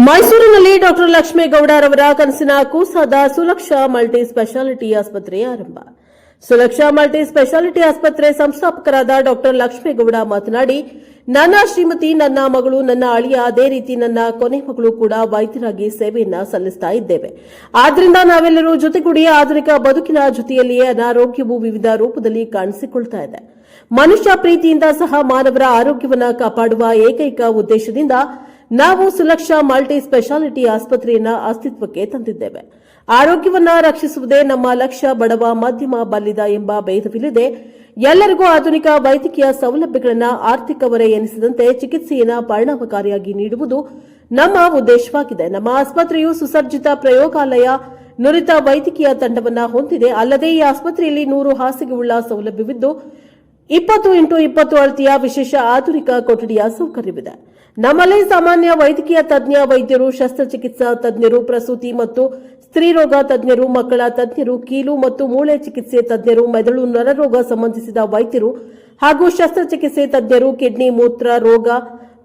ಮೈಸೂರಿನಲ್ಲಿ ಡಾಕ್ಟರ್ ಲಕ್ಷ್ಮೇಗೌಡರವರ ಕನಸಿನ ಕೂಸಾದ ಸುಲಕ್ಷಾ multi speciality ಆಸ್ಪತ್ರೆ ಆರಂಭ. ಸುಲಕ್ಷಾ ಮಲ್ಟಿ ಸ್ಪೆಷಾಲಿಟಿ ಆಸ್ಪತ್ರೆ ಸಂಸ್ಥಾಪಕರಾದ ಡಾಕ್ಟರ್ ಲಕ್ಷ್ಮೇಗೌಡ ಮಾತನಾಡಿ, ನನ್ನ ಶ್ರೀಮತಿ, ನನ್ನ ಮಗಳು, ನನ್ನ ಅಳಿಯ, ಅದೇ ರೀತಿ ನನ್ನ ಕೊನೆ ಮಗಳು ಕೂಡ ವೈದ್ಯರಾಗಿ ಸೇವೆಯನ್ನ ಸಲ್ಲಿಸ್ತಾ ಇದ್ದೇವೆ. ಆದ್ರಿಂದ ನಾವೆಲ್ಲರೂ ಜೊತೆಗೂಡಿ ಆಧುನಿಕ ಬದುಕಿನ ಜೊತೆಯಲ್ಲಿಯೇ ಅನಾರೋಗ್ಯವು ವಿವಿಧ ರೂಪದಲ್ಲಿ ಕಾಣಿಸಿಕೊಳ್ತಾ ಇದೆ. ಮನುಷ್ಯ ಪ್ರೀತಿಯಿಂದ ಸಹ ಮಾನವರ ಆರೋಗ್ಯವನ್ನು ಕಾಪಾಡುವ ಏಕೈಕ ಉದ್ದೇಶದಿಂದ ನಾವು ಸುಲಕ್ಷಾ ಮಲ್ಟಿ ಸ್ಪೆಷಾಲಿಟಿ ಆಸ್ಪತ್ರೆಯನ್ನ ಅಸ್ತಿತ್ವಕ್ಕೆ ತಂದಿದ್ದೇವೆ. ಆರೋಗ್ಯವನ್ನ ರಕ್ಷಿಸುವುದೇ ನಮ್ಮ ಲಕ್ಷ್ಯ. ಬಡವ, ಮಧ್ಯಮ, ಬಲ್ಲಿದ ಎಂಬ ಭೇದವಿಲ್ಲದೆ ಎಲ್ಲರಿಗೂ ಆಧುನಿಕ ವೈದ್ಯಕೀಯ ಸೌಲಭ್ಯಗಳನ್ನು ಆರ್ಥಿಕ ಹೊರೆ ಎನಿಸದಂತೆ ಚಿಕಿತ್ಸೆಯನ್ನು ಪರಿಣಾಮಕಾರಿಯಾಗಿ ನೀಡುವುದು ನಮ್ಮ ಉದ್ದೇಶವಾಗಿದೆ. ನಮ್ಮ ಆಸ್ಪತ್ರೆಯು ಸುಸಜ್ಜಿತ ಪ್ರಯೋಗಾಲಯ, ನುರಿತ ವೈದ್ಯಕೀಯ ತಂಡವನ್ನು ಹೊಂದಿದೆ. ಅಲ್ಲದೆ ಈ ಆಸ್ಪತ್ರೆಯಲ್ಲಿ 100 ಹಾಸಿಗೆಯುಳ್ಳ ಸೌಲಭ್ಯವಿದ್ದು 20x20 ಅಳತೆಯ ವಿಶೇಷ ಆಧುನಿಕ ಕೊಠಡಿಯ ಸೌಕರ್ಯವಿದೆ. ನಮ್ಮಲ್ಲಿ ಸಾಮಾನ್ಯ ವೈದ್ಯಕೀಯ ತಜ್ಞ ವೈದ್ಯರು, ಶಸ್ತ್ರಚಿಕಿತ್ಸಾ ತಜ್ಞರು, ಪ್ರಸೂತಿ ಮತ್ತು ಸ್ತ್ರೀರೋಗ ತಜ್ಞರು, ಮಕ್ಕಳ ತಜ್ಞರು, ಕೀಲು ಮತ್ತು ಮೂಳೆ ಚಿಕಿತ್ಸೆ ತಜ್ಞರು, ಮೆದುಳು ನರರೋಗ ಸಂಬಂಧಿಸಿದ ವೈದ್ಯರು ಹಾಗೂ ಶಸ್ತ್ರಚಿಕಿತ್ಸೆ ತಜ್ಞರು, ಕಿಡ್ನಿ, ಮೂತ್ರ ರೋಗ,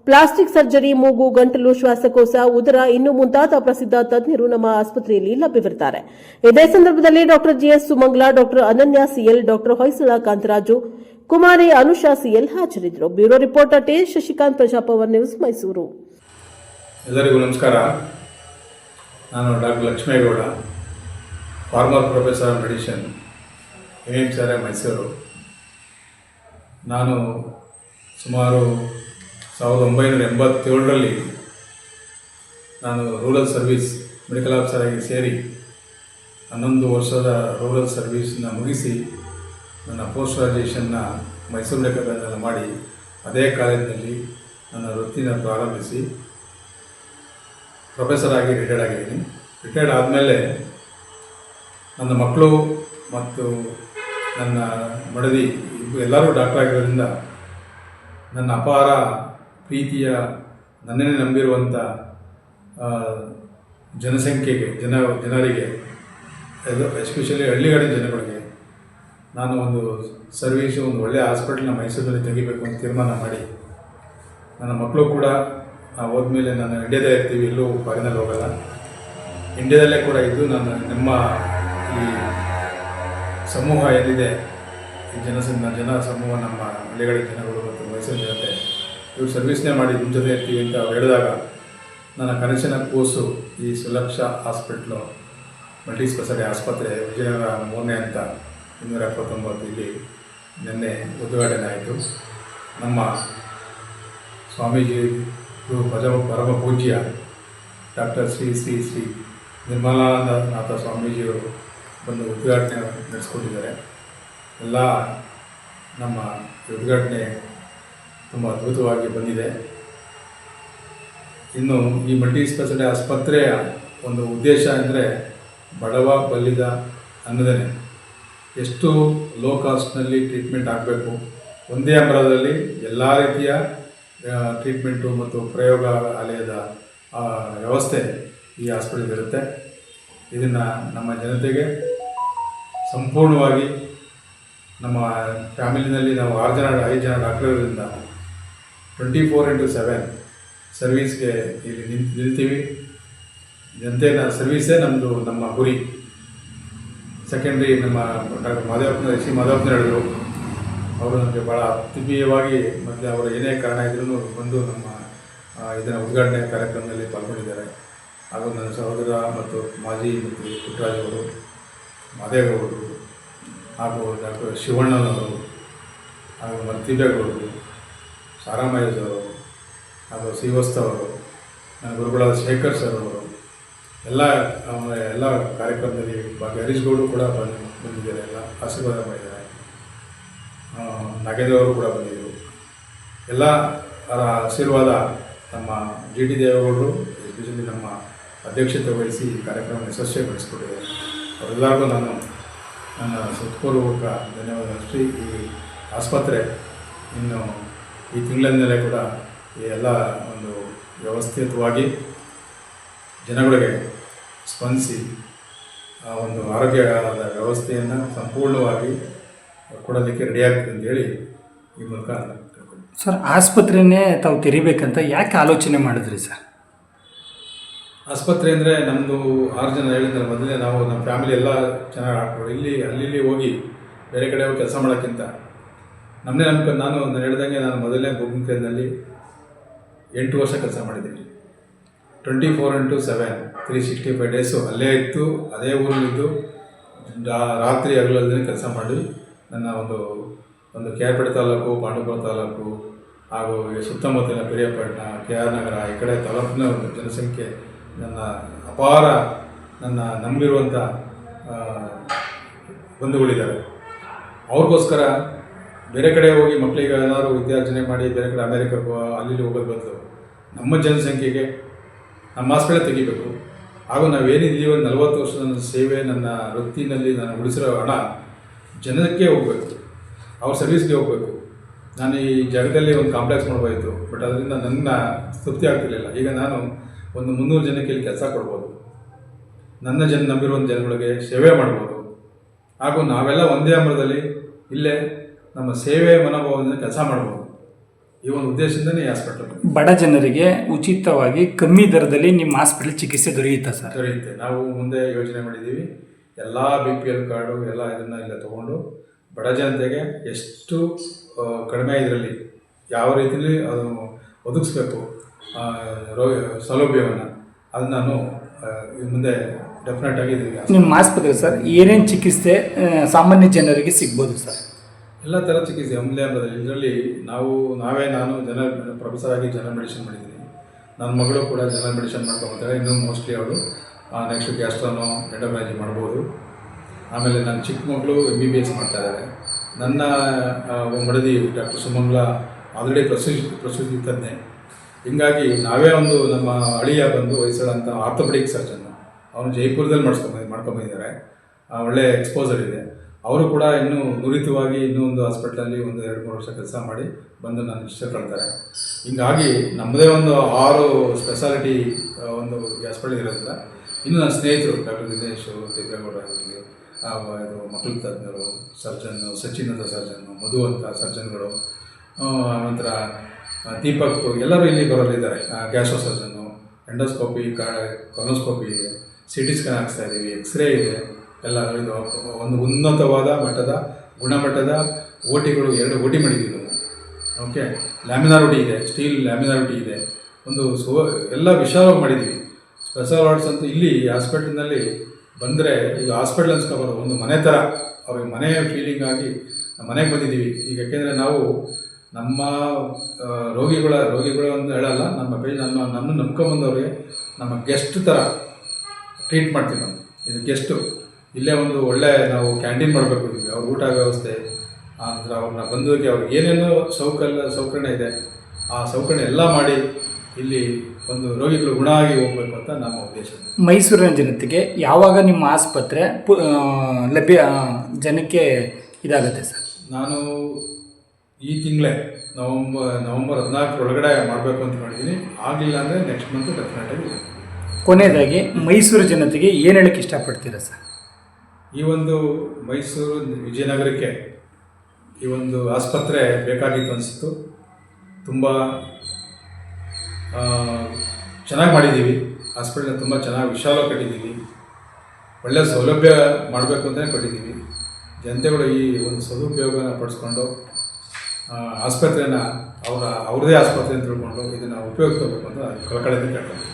ಪ್ಲಾಸ್ಟಿಕ್ ಸರ್ಜರಿ, ಮೂಗು, ಗಂಟಲು, ಶ್ವಾಸಕೋಶ, ಉದರ ಇನ್ನೂ ಮುಂತಾದ ಪ್ರಸಿದ್ಧ ತಜ್ಞರು ನಮ್ಮ ಆಸ್ಪತ್ರೆಯಲ್ಲಿ ಲಭ್ಯವಿರುತ್ತಾರೆ. ಇದೇ ಸಂದರ್ಭದಲ್ಲಿ doctor G S Sumangala, doctor Ananya C L, doctor Hoysala Kantharaju, Kumari Anusha C L ಹಾಜರಿದ್ದರು. Bureau reporter T Shashikanth, Praja Power news, Mysuru. ಎಲ್ಲರಿಗೂ ನಮಸ್ಕಾರ. ನಾನು doctor Lakshmegowda, former professor medicine, NMCRI Mysuru. ನಾನು ಸುಮಾರು 1987ರಲ್ಲಿ ನಾನು ರೂರಲ್ ಸರ್ವಿಸ್ ಮೆಡಿಕಲ್ ಆಫೀಸರ್ ಆಗಿ ಸೇರಿ 11 ವರ್ಷದ ರೂರಲ್ ಸರ್ವಿಸ್ನ ಮುಗಿಸಿ ನನ್ನ ಪೋಸ್ಟ್ ಗ್ರಾಜುಯೇಷನ್ನ ಮೈಸೂರು ಮೆಡಿಕಲ್ ಕಾಲೇಜಿನಲ್ಲಿ ಮಾಡಿ ಅದೇ ಕಾಲೇಜಿನಲ್ಲಿ ನನ್ನ ವೃತ್ತಿನ ಪ್ರಾರಂಭಿಸಿ ಪ್ರೊಫೆಸರ್ ಆಗಿ ರಿಟೈರ್ಡ್ ಆಗಿದ್ದೀನಿ. ರಿಟೈರ್ಡ್ ಆದಮೇಲೆ ನನ್ನ ಮಕ್ಕಳು ಮತ್ತು ನನ್ನ ಮಡದಿ ಎಲ್ಲರೂ ಡಾಕ್ಟರ್ ಆಗಿರೋದ್ರಿಂದ ನನ್ನ ಅಪಾರ ಪ್ರೀತಿಯ, ನನ್ನನ್ನೇ ನಂಬಿರುವಂಥ ಜನಸಂಖ್ಯೆಗೆ ಜನರಿಗೆ ಎಸ್ಪೆಷಲಿ ಹಳ್ಳಿಗಾಡಿನ ಜನಗಳಿಗೆ ನಾನು ಒಂದು ಸರ್ವೀಸು, ಒಂದು ಒಳ್ಳೆಯ ಹಾಸ್ಪಿಟಲ್ನ ಮೈಸೂರಿನಲ್ಲಿ ತೆಗಿಬೇಕು ಅಂತ ತೀರ್ಮಾನ ಮಾಡಿ, ನನ್ನ ಮಕ್ಕಳು ಕೂಡ ಹೋದ್ಮೇಲೆ ನಾನು ಇಂಡಿಯಾದಲ್ಲೇ ಇರ್ತೀವಿ, ಎಲ್ಲೂ ಫಾರಿನಲ್ಲಿ ಹೋಗಲ್ಲ, ಇಂಡಿಯಾದಲ್ಲೇ ಕೂಡ ಇದ್ದು ನಾನು ನಮ್ಮ ಈ ಸಮೂಹ ಏನಿದೆ, ಈ ಜನ ಸಮೂಹ, ನಮ್ಮ ಹಳ್ಳಿಗಾಡಿನ ಜನಗಳು ಮತ್ತು ಮೈಸೂರು ಜನತೆ, ಇವರು ಸರ್ವಿಸ್ನೇ ಮಾಡಿ ನಿಮ್ಮ ಜೊತೆ ಇರ್ತೀವಿ ಅಂತ ಹೇಳಿದಾಗ ನನ್ನ ಕನಸಿನ ಕೂಸು ಈ ಸುಲಕ್ಷಾ ಹಾಸ್ಪಿಟ್ಲು ಮಲ್ಟಿ ಸ್ಪೆಷಾಲಿಟಿ ಆಸ್ಪತ್ರೆ ವಿಜಯನಗರ 3ನೇ ಹಂತ 279 ಇಲ್ಲಿ ನಿನ್ನೆ ಉದ್ಘಾಟನೆ ಆಯಿತು. ನಮ್ಮ ಸ್ವಾಮೀಜಿ ಪರಮ ಪೂಜ್ಯ ಡಾಕ್ಟರ್ ಶ್ರೀ ನಿರ್ಮಲಾನಂದನಾಥ ಸ್ವಾಮೀಜಿಯವರು ಬಂದು ಉದ್ಘಾಟನೆ ನಡೆಸ್ಕೊಟ್ಟಿದ್ದಾರೆ. ಎಲ್ಲ ನಮ್ಮ ಉದ್ಘಾಟನೆ ತುಂಬ ಅದ್ಭುತವಾಗಿ ಬಂದಿದೆ. ಇನ್ನು ಈ ಮಲ್ಟಿ ಸ್ಪೆಷಾಲಿಟಿ ಆಸ್ಪತ್ರೆಯ ಒಂದು ಉದ್ದೇಶ ಅಂದರೆ ಬಡವ ಬಲ್ಲಿದ ಅನ್ನೋದೇ ಎಷ್ಟು ಲೋ ಕಾಸ್ಟ್ನಲ್ಲಿ ಟ್ರೀಟ್ಮೆಂಟ್ ಆಗಬೇಕು, ಒಂದೇ ಅಂಬರದಲ್ಲಿ ಎಲ್ಲ ರೀತಿಯ ಟ್ರೀಟ್ಮೆಂಟು ಮತ್ತು ಪ್ರಯೋಗಾಲಯದ ವ್ಯವಸ್ಥೆ ಈ ಹಾಸ್ಪಿಟಲ್ ಇರುತ್ತೆ. ಇದನ್ನು ನಮ್ಮ ಜನತೆಗೆ ಸಂಪೂರ್ಣವಾಗಿ ನಮ್ಮ ಫ್ಯಾಮಿಲಿನಲ್ಲಿ ನಾವು 5 ಜನ ಡಾಕ್ಟರ್ ಇರೋದ್ರಿಂದ 24x7 ಸರ್ವೀಸ್ಗೆ ಇಲ್ಲಿ ನಿಲ್ತೀವಿ. ಜನತೆಯ ಸರ್ವೀಸೇ ನಮ್ಮ ಗುರಿ. ಸೆಕೆಂಡ್ರಿ ನಮ್ಮ ಡಾಕ್ಟರ್ ಮಾಧವಪ್ಪನ ಹೇಳಿದರು, ಅವರು ನಮಗೆ ಭಾಳ ಆತ್ಮೀಯವಾಗಿ ಮತ್ತು ಅವರು ಏನೇ ಕಾರಣ ಇದ್ರೂ ಬಂದು ನಮ್ಮ ಇದನ್ನು ಉದ್ಘಾಟನೆ ಕಾರ್ಯಕ್ರಮದಲ್ಲಿ ಪಾಲ್ಗೊಂಡಿದ್ದಾರೆ. ಹಾಗೂ ನನ್ನ ಸಹೋದರ ಮತ್ತು ಮಾಜಿ ಮಂತ್ರಿ ಪುಟ್ಟರಾಜ್ ಅವರು, ಮಾದೇಗೌಡರು, ಹಾಗೂ ಡಾಕ್ಟರ್ ಶಿವಣ್ಣನವರು, ಹಾಗೂ ಮರ್ತಿಬೇಗೌಡರು, ಸಾರಾಮಯ್ಯಜ್ ಅವರು, ಹಾಗೂ ಶ್ರೀವಸ್ತವರು, ನನ್ನ ಗುರುಗಳಾದ ಶೇಖರ್ ಸರ್ ಅವರು ಎಲ್ಲ ಕಾರ್ಯಕ್ರಮದಲ್ಲಿ ಹರೀಶ್ ಗೌಡರು ಕೂಡ ಬಂದಿದ್ದಾರೆ, ಎಲ್ಲ ಆಶೀರ್ವಾದ ಮಾಡಿದ್ದಾರೆ. ನಾಗೇಂದ್ರ ಅವರು ಕೂಡ ಬಂದಿದ್ದರು. ಎಲ್ಲ ಆಶೀರ್ವಾದ ನಮ್ಮ GT ದೇವೇಗೌಡರು ಎಸ್ಪೆಷಲಿ ನಮ್ಮ ಅಧ್ಯಕ್ಷತೆ ವಹಿಸಿ ಈ ಕಾರ್ಯಕ್ರಮ ಯಶಸ್ವಿಗೊಳಿಸಿಕೊಟ್ಟಿದ್ದಾರೆ. ಅವರೆಲ್ಲರಿಗೂ ನಾನು ನನ್ನ ಹೃತ್ಪೂರ್ವಕ ಧನ್ಯವಾದ ಅಷ್ಟೇ. ಈ ಆಸ್ಪತ್ರೆ ಇನ್ನು ಈ ತಿಂಗಳಿಂದಲೇ ಕೂಡ ಎಲ್ಲ ಒಂದು ವ್ಯವಸ್ಥಿತವಾಗಿ ಜನಗಳಿಗೆ ಸ್ಪಂದಿಸಿ ಒಂದು ಆರೋಗ್ಯದ ವ್ಯವಸ್ಥೆಯನ್ನು ಸಂಪೂರ್ಣವಾಗಿ ಕೊಡೋದಕ್ಕೆ ರೆಡಿಯಾಗ್ತದೆ ಅಂತೇಳಿ ಈ ಮೂಲಕ ಸರ್, ಆಸ್ಪತ್ರೆನೇ ತಾವು ತೆರಿಬೇಕಂತ ಯಾಕೆ ಆಲೋಚನೆ ಮಾಡಿದ್ರಿ ಸರ್? ಆಸ್ಪತ್ರೆ ಅಂದರೆ ನಮ್ಮದು 6 ಜನ ಹೇಳಿದ್ರೆ ಮೊದಲೇ ನಾವು ನಮ್ಮ ಫ್ಯಾಮಿಲಿ ಎಲ್ಲ ಚೆನ್ನಾಗಿ ಆಡ್ಕೊಳ್ಳಿ ಅಲ್ಲಿ ಹೋಗಿ ಬೇರೆ ಕಡೆ ಹೋಗಿ ಕೆಲಸ ಮಾಡೋಕ್ಕಿಂತ ನಮ್ಮನ್ನೇ ನಂಬ್ಕೊಂಡು ನಾನು ಹೇಳ್ದಂಗೆ ನಾನು ಮೊದಲನೇ ಗೋಗುಂಕೇರಿನಲ್ಲಿ 8 ವರ್ಷ ಕೆಲಸ ಮಾಡಿದ್ದೀನಿ. 24/7 365 ಡೇಸು ಅಲ್ಲೇ ಇತ್ತು, ಅದೇ ಊರಲ್ಲಿದ್ದು ರಾತ್ರಿ ಹಗಲಲ್ಲೇ ಕೆಲಸ ಮಾಡಿ ನನ್ನ ಒಂದು KR ತಾಲೂಕು, ಪಾಂಡವಪುರ ತಾಲೂಕು ಹಾಗೂ ಸುತ್ತಮುತ್ತಲಿನ ಪಿರಿಯಾಪಟ್ಟಣ, KR ನಗರ ಈ ಕಡೆ ತಾಲೂಕಿನ ಒಂದು ಜನಸಂಖ್ಯೆ ನನ್ನ ಅಪಾರ ನನ್ನ ನಂಬಿರುವಂಥ ಬಂಧುಗಳಿದ್ದಾರೆ. ಅವ್ರಿಗೋಸ್ಕರ ಬೇರೆ ಕಡೆ ಹೋಗಿ ಮಕ್ಕಳಿಗೆ ಏನಾದ್ರು ವಿದ್ಯಾರ್ಜನೆ ಮಾಡಿ ಬೇರೆ ಕಡೆ ಅಮೇರಿಕಕ್ಕೆ ಅಲ್ಲಿ ಹೋಗೋದು ಬದಲು ನಮ್ಮ ಜನಸಂಖ್ಯೆಗೆ ನಮ್ಮ ಹಾಸ್ಪಿಟಲ್ ತೆಗಿಬೇಕು. ಹಾಗೂ ನಾವೇನಿದ್ದೀವಿ ಒಂದು 40 ವರ್ಷದ ನನ್ನ ಸೇವೆ, ನನ್ನ ವೃತ್ತಿನಲ್ಲಿ ನಾನು ಉಳಿಸಿರೋ ಹಣ ಜನಕ್ಕೆ ಹೋಗಬೇಕು, ಅವ್ರ ಸರ್ವಿಸ್ಗೆ ಹೋಗಬೇಕು. ನಾನು ಈ ಜಾಗದಲ್ಲಿ ಒಂದು ಕಾಂಪ್ಲೆಕ್ಸ್ ಮಾಡ್ಬೋದಿತ್ತು, ಬಟ್ ಅದರಿಂದ ನನ್ನ ತೃಪ್ತಿ ಆಗ್ತಿರಲಿಲ್ಲ. ಈಗ ನಾನು ಒಂದು 300 ಜನಕ್ಕೆ ಇಲ್ಲಿ ಕೆಲಸ ಕೊಡ್ಬೋದು, ನನ್ನ ನಂಬಿರುವಂಥ ಜನಗಳಿಗೆ ಸೇವೆ ಮಾಡ್ಬೋದು. ಹಾಗೂ ನಾವೆಲ್ಲ ಒಂದೇ ಅಂಬರದಲ್ಲಿ ಇಲ್ಲೇ ನಮ್ಮ ಸೇವೆ ಮನೋಭಾವದಿಂದ ಕೆಲಸ ಮಾಡ್ಬೋದು. ಈ ಒಂದು ಉದ್ದೇಶದಿಂದನೇ ಈ ಹಾಸ್ಪಿಟಲ್. ಬಡ ಜನರಿಗೆ ಉಚಿತವಾಗಿ ಕಮ್ಮಿ ದರದಲ್ಲಿ ನಿಮ್ಮ ಹಾಸ್ಪಿಟಲ್ ಚಿಕಿತ್ಸೆ ದೊರೆಯುತ್ತಾ ಸರ್? ದೊರೆಯುತ್ತೆ. ನಾವು ಮುಂದೆ ಯೋಚನೆ ಮಾಡಿದ್ದೀವಿ, ಎಲ್ಲ BPL ಕಾರ್ಡು ಎಲ್ಲ ಇದನ್ನು ಇಲ್ಲ ತೊಗೊಂಡು ಬಡ ಜನತೆಗೆ ಎಷ್ಟು ಕಡಿಮೆ ಇದರಲ್ಲಿ ಯಾವ ರೀತಿಯಲ್ಲಿ ಅದನ್ನು ಒದಗಿಸ್ಬೇಕು ಸೌಲಭ್ಯವನ್ನು, ಅದನ್ನು ನಾನು ಮುಂದೆ ಡೆಫಿನೆಟಾಗಿ ನಿಮ್ಮ ಆಸ್ಪತ್ರೆ ಸರ್ ಏನೇನು ಚಿಕಿತ್ಸೆ ಸಾಮಾನ್ಯ ಜನರಿಗೆ ಸಿಗ್ಬೋದು ಸರ್? ಎಲ್ಲ ಥರ ಚಿಕಿತ್ಸೆ ಒಂದೇ ಅಂಬದಲ್ಲಿ. ಇದರಲ್ಲಿ ನಾನು ಜನರಲ್ ಪ್ರೊಫೆಸರ್ ಆಗಿ ಜನರಲ್ ಮೆಡಿಸಿನ್ ಮಾಡಿದ್ದೀನಿ. ನನ್ನ ಮಗಳು ಕೂಡ ಜನರಲ್ ಮೆಡಿಸಿನ್ ಮಾಡ್ಕೊಳ್ತಾರೆ. ಇನ್ನೂ ಮೋಸ್ಟ್ಲಿ ಅವಳು ನೆಕ್ಸ್ಟ್ ಗ್ಯಾಸ್ಟ್ರೋನೋ ಎಂಡೋಕ್ರೈನಾಲಜಿ ಮಾಡ್ಬೋದು. ಆಮೇಲೆ ನನ್ನ ಚಿಕ್ಕ ಮಗಳು MBBS ಮಾಡ್ತಾ ಇದ್ದಾರೆ. ನನ್ನ ಮಡದಿ ಡಾಕ್ಟರ್ ಸುಮಂಗ್ಲ ಆಲ್ರೆಡಿ ಪ್ರಸೂತಿ ತಜ್ಞೆ. ಹೀಗಾಗಿ ನಾವೇ ನಮ್ಮ ಅಳಿಯ ಬಂದು ಹೊಯ್ಸಳ ಅಂತ ಆರ್ಥೋಪೆಡಿಕ್ ಸರ್ಜನ್ನು, ಅವನು ಜೈಪುರದಲ್ಲಿ ಮಾಡ್ಕೊಂಬಂದಿದ್ದಾರೆ. ಒಳ್ಳೆ ಎಕ್ಸ್ಪೋಸರ್ ಇದೆ. ಅವರು ಕೂಡ ಇನ್ನೂ ನುರಿತವಾಗಿ ಇನ್ನೂ ಒಂದು ಹಾಸ್ಪಿಟ್ಲಲ್ಲಿ 1-2-3 ವರ್ಷ ಕೆಲಸ ಮಾಡಿ ಬಂದು ನನ್ನ ಇಷ್ಟಪಡ್ತಾರೆ. ಹೀಗಾಗಿ ನಮ್ಮದೇ ಒಂದು 6 ಸ್ಪೆಷಾಲಿಟಿ ಒಂದು ಹಾಸ್ಪಿಟಲ್ ಇರೋದ್ರಿಂದ ಇನ್ನು ನನ್ನ ಸ್ನೇಹಿತರು ಡಾಕ್ಟರ್ ದಿನೇಶ್ ತಿಪ್ಪೇಗೌಡರು ಆಗಿರಲಿ, ಇದು ಮಕ್ಕಳ ತಜ್ಞರು, ಸರ್ಜನ್ನು ಸಚಿನ್ ಅಂತ ಸರ್ಜನ್ನು, ಮಧು ಅಂತ ಸರ್ಜನ್ಗಳು, ನಂತರ ದೀಪಕ್ ಎಲ್ಲರೂ ಇಲ್ಲಿ ಬರೋಲ್ಲಿದ್ದಾರೆ. ಗ್ಯಾಸ್ಟ್ರೋ ಸರ್ಜನ್ನು, ಎಂಡೋಸ್ಕೋಪಿ, ಕೊಲೋಸ್ಕೋಪಿ ಇದೆ, CT ಸ್ಕ್ಯಾನ್ ಹಾಕ್ಸ್ತಾ ಇದ್ದೀವಿ, ಎಕ್ಸ್ರೇ ಇದೆ. ಎಲ್ಲ ಇದು ಒಂದು ಉನ್ನತವಾದ ಮಟ್ಟದ ಗುಣಮಟ್ಟದ OTಗಳು 2 OT ಮಾಡಿದ್ದೀವಿ ನಾವು. ಓಕೆ, ಲ್ಯಾಮಿನಾರ್ OT ಇದೆ, ಸ್ಟೀಲ್ ಲ್ಯಾಮಿನಾರ್ OT ಇದೆ. ಎಲ್ಲ ವಿಶಾಲವಾಗಿ ಮಾಡಿದ್ದೀವಿ. ಸ್ಪೆಷಲ್ ವಾರ್ಡ್ಸ್ ಅಂತೂ ಇಲ್ಲಿ ಹಾಸ್ಪಿಟಲ್ನಲ್ಲಿ ಬಂದರೆ ಈಗ ಹಾಸ್ಪಿಟಲ್ ಅನ್ಸ್ಕೊಬಾರ್ದು, ಒಂದು ಮನೆ ಥರ ಅವ್ರಿಗೆ ಮನೆ ಫೀಲಿಂಗ್ ಆಗಿ ನಮ್ಮ ಮನೆಗೆ ಬಂದಿದ್ದೀವಿ. ಈಗ ಯಾಕೆಂದರೆ ನಾವು ನಮ್ಮ ರೋಗಿಗಳು ಅಂತ ಹೇಳಲ್ಲ, ನಮ್ಮನ್ನು ನಂಬ್ಕೊಂಬಂದವ್ರಿಗೆ ನಮ್ಮ ಗೆಸ್ಟ್ ಥರ ಟ್ರೀಟ್ ಮಾಡ್ತೀವಿ ನಾವು. ಇದು ಗೆಸ್ಟು ಇಲ್ಲೇ ಒಂದು ಒಳ್ಳೆ ನಾವು ಕ್ಯಾಂಟೀನ್ ಮಾಡಬೇಕು, ಅವ್ರ ಊಟ ವ್ಯವಸ್ಥೆ, ನಂತರ ಅವ್ರನ್ನ ಬಂದೋಗಿ ಅವ್ರಿಗೆ ಏನೇನೋ ಸೌಕರ್ಯ ಇದೆ ಆ ಸೌಕರ್ಯ ಎಲ್ಲ ಮಾಡಿ ಇಲ್ಲಿ ಒಂದು ರೋಗಿಗಳು ಗುಣ ಆಗಿ ಹೋಗ್ಬೇಕು ಅಂತ ನಮ್ಮ ಉದ್ದೇಶ. ಮೈಸೂರಿನ ಜನತೆಗೆ ಯಾವಾಗ ನಿಮ್ಮ ಆಸ್ಪತ್ರೆ ಲಭ್ಯ ಜನಕ್ಕೆ ಇದಾಗುತ್ತೆ ಸರ್? ನಾನು ಈ ತಿಂಗಳೇ ನವಂಬರ್ 14 ಒಳಗಡೆ ಮಾಡಬೇಕು ಅಂತ ಮಾಡಿದ್ದೀನಿ. ಆಗಲಿಲ್ಲ ಅಂದರೆ ನೆಕ್ಸ್ಟ್ ಮಂತ್ ಡೆಫಿನೆಟಾಗಿ. ಕೊನೆಯದಾಗಿ ಮೈಸೂರು ಜನತೆಗೆ ಏನು ಹೇಳಕ್ಕೆ ಇಷ್ಟಪಡ್ತೀರಾ ಸರ್? ಈ ಒಂದು ಮೈಸೂರು ವಿಜಯನಗರಕ್ಕೆ ಈ ಒಂದು ಆಸ್ಪತ್ರೆ ಬೇಕಾಗಿತ್ತು ಅನಿಸಿತು. ತುಂಬ ಚೆನ್ನಾಗಿ ಮಾಡಿದ್ದೀವಿ. ಹಾಸ್ಪಿಟಲ್ ತುಂಬ ಚೆನ್ನಾಗಿ ವಿಶಾಲವಾಗಿ ಕಟ್ಟಿದ್ದೀವಿ. ಒಳ್ಳೆಯ ಸೌಲಭ್ಯ ಮಾಡಬೇಕು ಅಂತಲೇ ಕಟ್ಟಿದ್ದೀವಿ. ಜನತೆಗಳು ಈ ಒಂದು ಸದುಪಯೋಗನ ಪಡಿಸ್ಕೊಂಡು ಆಸ್ಪತ್ರೆನ ಅವ್ರದ್ದೇ ಆಸ್ಪತ್ರೆ ಅಂತ ತಿಳ್ಕೊಂಡು ಇದನ್ನು ಉಪಯೋಗಿಸ್ಕೋಬೇಕು ಅಂತ ಕಳಕಳಿಯಿಂದ ಕೇಳ್ತಾರೆ.